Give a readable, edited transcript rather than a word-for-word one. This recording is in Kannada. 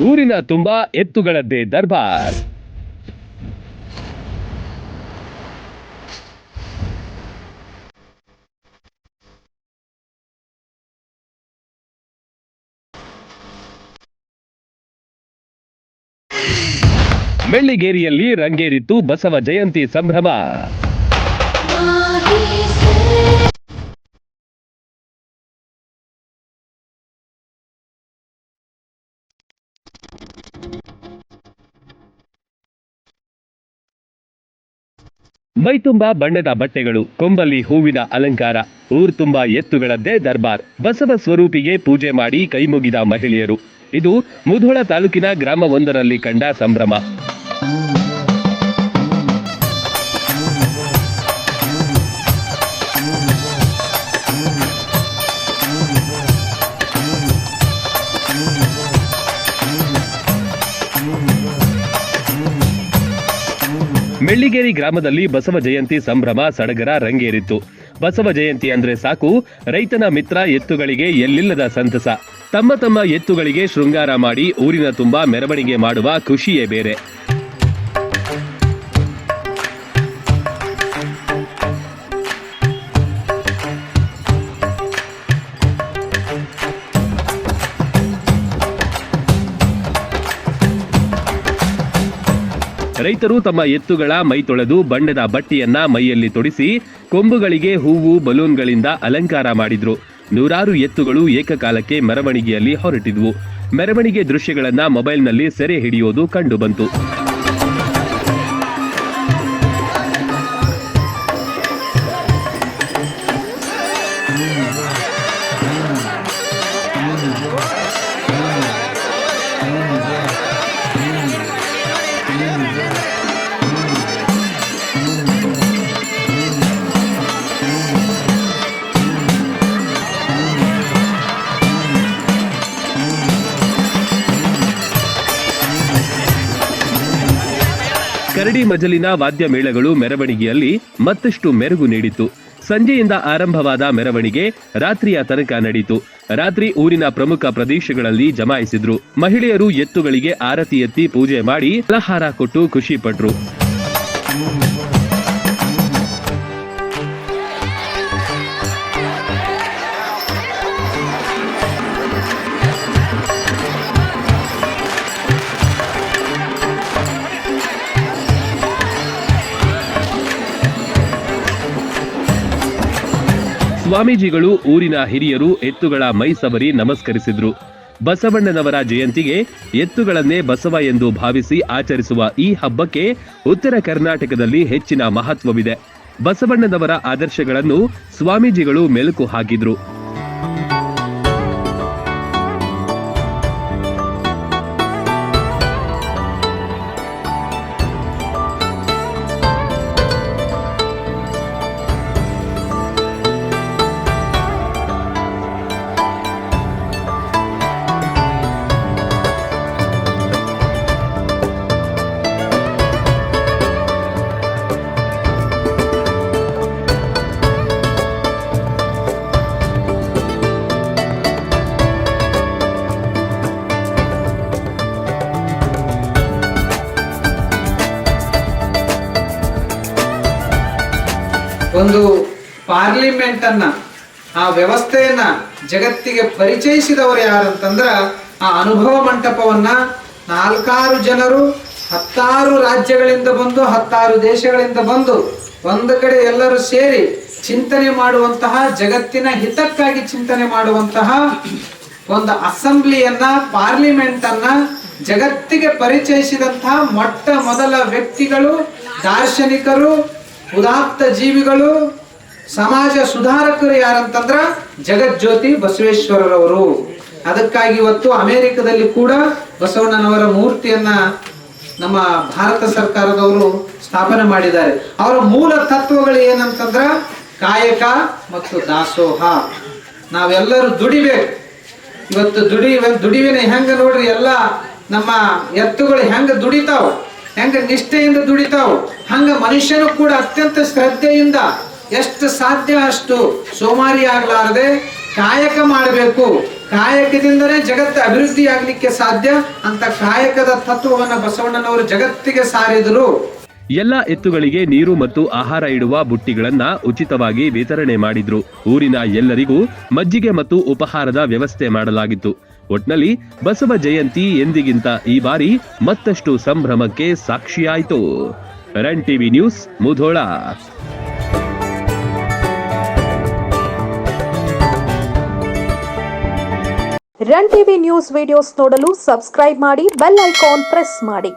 ಊರಿನ ತುಂಬಾ ಎತ್ತುಗಳದ್ದೇ ದರ್ಬಾರ್. ಮೆಳ್ಳಿಗೇರಿಯಲ್ಲಿ ರಂಗೇರಿತ್ತು ಬಸವ ಜಯಂತಿ ಸಂಭ್ರಮ. ಮೈತುಂಬಾ ಬಣ್ಣದ ಬಟ್ಟೆಗಳು, ಕೊಂಬಲ್ಲಿ ಹೂವಿನ ಅಲಂಕಾರ, ಊರ್ ತುಂಬಾ ಎತ್ತುಗಳದ್ದೇ ದರ್ಬಾರ್. ಬಸವ ಸ್ವರೂಪಿಗೆ ಪೂಜೆ ಮಾಡಿ ಕೈಮುಗಿದ ಮಹಿಳೆಯರು. ಇದು ಮುಧೋಳ ತಾಲೂಕಿನ ಗ್ರಾಮವೊಂದರಲ್ಲಿ ಕಂಡ ಸಂಭ್ರಮ. ಮೆಳ್ಳಿಗೇರಿ ಗ್ರಾಮದಲ್ಲಿ ಬಸವ ಜಯಂತಿ ಸಂಭ್ರಮ ಸಡಗರ ರಂಗೇರಿತ್ತು. ಬಸವ ಜಯಂತಿ ಅಂದ್ರೆ ಸಾಕು, ರೈತನ ಮಿತ್ರ ಎತ್ತುಗಳಿಗೆ ಎಲ್ಲಿಲ್ಲದ ಸಂತಸ. ತಮ್ಮ ತಮ್ಮ ಎತ್ತುಗಳಿಗೆ ಶೃಂಗಾರ ಮಾಡಿ ಊರಿನ ತುಂಬಾ ಮೆರವಣಿಗೆ ಮಾಡುವ ಖುಷಿಯೇ ಬೇರೆ. ರೈತರು ತಮ್ಮ ಎತ್ತುಗಳ ಮೈ ತೊಳೆದು ಬಣ್ಣದ ಬಟ್ಟೆಯನ್ನ ಮೈಯಲ್ಲಿ ತೊಡಿಸಿ ಕೊಂಬುಗಳಿಗೆ ಹೂವು ಬಲೂನ್ಗಳಿಂದ ಅಲಂಕಾರ ಮಾಡಿದ್ರು. ನೂರಾರು ಎತ್ತುಗಳು ಏಕಕಾಲಕ್ಕೆ ಮೆರವಣಿಗೆಯಲ್ಲಿ ಹೊರಟಿದ್ವು. ಮೆರವಣಿಗೆ ದೃಶ್ಯಗಳನ್ನ ಮೊಬೈಲ್ನಲ್ಲಿ ಸೆರೆ ಹಿಡಿಯೋದು ಕಂಡುಬಂತು. ಕರಡಿ ಮಜಲಿನ ವಾದ್ಯ ಮೇಳಗಳು ಮೆರವಣಿಗೆಯಲ್ಲಿ ಮತ್ತಷ್ಟು ಮೆರುಗು ನೀಡಿತು. ಸಂಜೆಯಿಂದ ಆರಂಭವಾದ ಮೆರವಣಿಗೆ ರಾತ್ರಿಯ ತನಕ ನಡೆಯಿತು. ರಾತ್ರಿ ಊರಿನ ಪ್ರಮುಖ ಪ್ರದೇಶಗಳಲ್ಲಿ ಜಮಾಯಿಸಿದ್ರು. ಮಹಿಳೆಯರು ಎತ್ತುಗಳಿಗೆ ಆರತಿ ಎತ್ತಿ ಪೂಜೆ ಮಾಡಿ ಫಲಹಾರ ಕೊಟ್ಟು ಖುಷಿ ಪಟ್ರು. ಸ್ವಾಮೀಜಿಗಳು, ಊರಿನ ಹಿರಿಯರು ಎತ್ತುಗಳ ಮೈ ಸವರಿ ನಮಸ್ಕರಿಸಿದ್ರು. ಬಸವಣ್ಣನವರ ಜಯಂತಿಗೆ ಎತ್ತುಗಳನ್ನೇ ಬಸವ ಎಂದು ಭಾವಿಸಿ ಆಚರಿಸುವ ಈ ಹಬ್ಬಕ್ಕೆ ಉತ್ತರ ಕರ್ನಾಟಕದಲ್ಲಿ ಹೆಚ್ಚಿನ ಮಹತ್ವವಿದೆ. ಬಸವಣ್ಣನವರ ಆದರ್ಶಗಳನ್ನು ಸ್ವಾಮೀಜಿಗಳು ಮೆಲುಕು ಹಾಕಿದ್ರು. ಒಂದು ಪಾರ್ಲಿಮೆಂಟ್ ಅನ್ನ, ಆ ವ್ಯವಸ್ಥೆಯನ್ನ ಜಗತ್ತಿಗೆ ಪರಿಚಯಿಸಿದವರು ಯಾರಂತಂದ್ರ ಆ ಅನುಭವ ಮಂಟಪವನ್ನ 4 ಜನರು 10 ರಾಜ್ಯಗಳಿಂದ ಬಂದು 10 ದೇಶಗಳಿಂದ ಬಂದು ಒಂದು ಕಡೆ ಎಲ್ಲರೂ ಸೇರಿ ಚಿಂತನೆ ಮಾಡುವಂತಹ, ಜಗತ್ತಿನ ಹಿತಕ್ಕಾಗಿ ಚಿಂತನೆ ಮಾಡುವಂತಹ ಒಂದು ಅಸೆಂಬ್ಲಿಯನ್ನ, ಪಾರ್ಲಿಮೆಂಟ್ ಅನ್ನ ಜಗತ್ತಿಗೆ ಪರಿಚಯಿಸಿದಂತಹ ಮೊಟ್ಟ ಮೊದಲ ವ್ಯಕ್ತಿಗಳು, ದಾರ್ಶನಿಕರು, ಉದಾತ್ತ ಜೀವಿಗಳು, ಸಮಾಜ ಸುಧಾರಕರು ಯಾರಂತಂದ್ರ ಜಗಜ್ಯೋತಿ ಬಸವೇಶ್ವರರವರು. ಅದಕ್ಕಾಗಿ ಇವತ್ತು ಅಮೆರಿಕದಲ್ಲಿ ಕೂಡ ಬಸವಣ್ಣನವರ ಮೂರ್ತಿಯನ್ನ ನಮ್ಮ ಭಾರತ ಸರ್ಕಾರದವರು ಸ್ಥಾಪನೆ ಮಾಡಿದ್ದಾರೆ. ಅವರ ಮೂಲ ತತ್ವಗಳು ಏನಂತಂದ್ರ ಕಾಯಕ ಮತ್ತು ದಾಸೋಹ. ನಾವೆಲ್ಲರೂ ದುಡಿಬೇಕು. ಇವತ್ತು ದುಡಿವಿನ ಹೆಂಗ ನೋಡ್ರಿ, ಎಲ್ಲ ನಮ್ಮ ಎತ್ತುಗಳು ಹೆಂಗ ದುಡಿತಾವ, ಹೆಂಗ ನಿಷ್ಠೆಯಿಂದ ದುಡಿತಾವ, ಹಂಗ ಮನುಷ್ಯನು ಕೂಡ ಅತ್ಯಂತ ಶ್ರದ್ಧೆಯಿಂದ ಎಷ್ಟು ಸಾಧ್ಯ ಅಷ್ಟು ಸೋಮಾರಿ ಆಗ್ಲಾರದೆ ಕಾಯಕ ಮಾಡಬೇಕು. ಕಾಯಕದಿಂದನೇ ಜಗತ್ತು ಅಭಿವೃದ್ಧಿ ಆಗ್ಲಿಕ್ಕೆ ಸಾಧ್ಯ ಅಂತ ಕಾಯಕದ ತತ್ವವನ್ನ ಬಸವಣ್ಣನವರು ಜಗತ್ತಿಗೆ ಸಾರಿದರು. ಎಲ್ಲ ಎತ್ತುಗಳಿಗೆ ನೀರು ಮತ್ತು ಆಹಾರ ಇಡುವ ಬುಟ್ಟಿಗಳನ್ನ ಉಚಿತವಾಗಿ ವಿತರಣೆ ಮಾಡಿದ್ರು. ಊರಿನ ಎಲ್ಲರಿಗೂ ಮಜ್ಜಿಗೆ ಮತ್ತು ಉಪಹಾರದ ವ್ಯವಸ್ಥೆ ಮಾಡಲಾಗಿತ್ತು. ಒಟ್ನಲ್ಲಿ ಬಸವ ಜಯಂತಿ ಎಂದಿಗಿಂತ ಈ ಬಾರಿ ಮತ್ತಷ್ಟು ಸಂಭ್ರಮಕ್ಕೆ ಸಾಕ್ಷಿಯಾಯಿತು. Run TV news, Mudhol. Run TV news videos ನೋಡಲು ಸಬ್ಸ್ಕ್ರೈಬ್ ಮಾಡಿ, ಬೆಲ್ ಐಕಾನ್ ಪ್ರೆಸ್ ಮಾಡಿ.